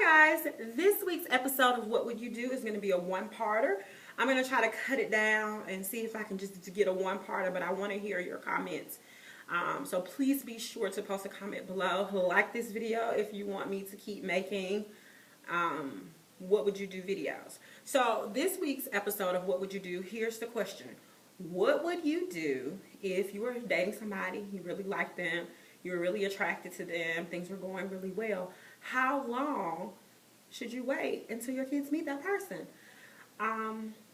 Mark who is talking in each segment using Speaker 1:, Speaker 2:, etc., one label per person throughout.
Speaker 1: Hi guys, this week's episode of What Would You Do is going to be a one-parter. I'm going to try to cut it down and see if I can just get a one-parter, but I want to hear your comments. So please be sure to post a comment below. Like this video if you want me to keep making What Would You Do videos. So this week's episode of What Would You Do, here's the question. What would you do if you were dating somebody, you really like them, you're really attracted to them, things were going really well? How long should you wait until your kids meet that person?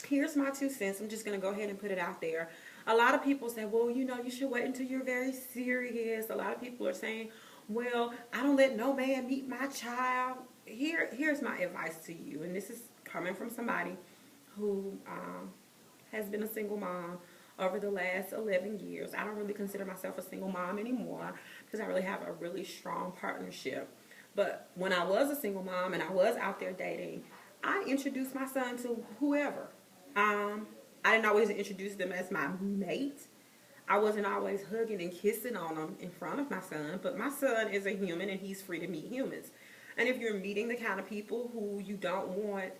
Speaker 1: Here's my 2 cents. I'm just going to go ahead and put it out there. A lot of people say, well, you know, you should wait until you're very serious. A lot of people are saying, well, I don't let no man meet my child. Here's my advice to you, and this is coming from somebody who has been a single mom over the last 11 years. I don't really consider myself a single mom anymore because I really have a really strong partnership. But when I was a single mom and I was out there dating, I introduced my son to whoever. I didn't always introduce them as my mate. I wasn't always hugging and kissing on them in front of my son, but my son is a human and he's free to meet humans. And if you're meeting the kind of people who you don't want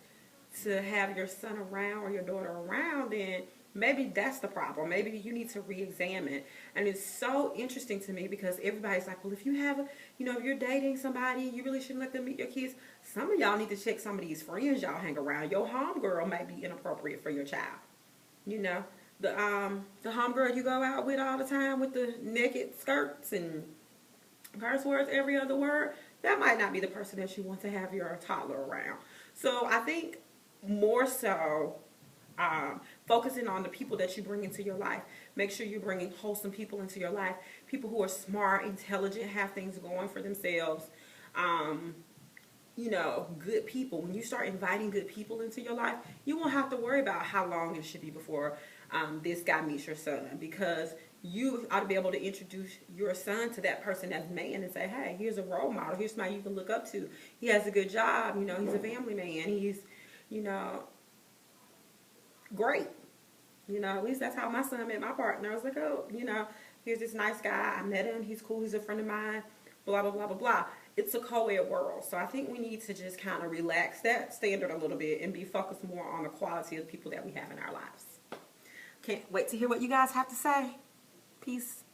Speaker 1: to have your son around or your daughter around, then maybe that's the problem. Maybe you need to re-examine. And it's so interesting to me because everybody's like, well, if you have, if you're dating somebody, you really shouldn't let them meet your kids. Some of y'all need to check some of these friends y'all hang around. Your homegirl may be inappropriate for your child. The homegirl you go out with all the time with the naked skirts and curse words every other word, that might not be the person that you want to have your toddler around. So I think more so focusing on the people that you bring into your life. Make sure you're bringing wholesome people into your life. People who are smart, intelligent, have things going for themselves. Good people. When you start inviting good people into your life, you won't have to worry about how long it should be before this guy meets your son, because you ought to be able to introduce your son to that person as a man and say, hey, here's a role model. Here's somebody you can look up to. He has a good job. He's a family man. He's, great. At least that's how my son met my partner. I was like, oh, here's this nice guy. I met him. He's cool. He's a friend of mine. Blah, blah, blah, blah, blah. It's a co-ed world. So I think we need to just kind of relax that standard a little bit and be focused more on the quality of the people that we have in our lives. Can't wait to hear what you guys have to say. Peace.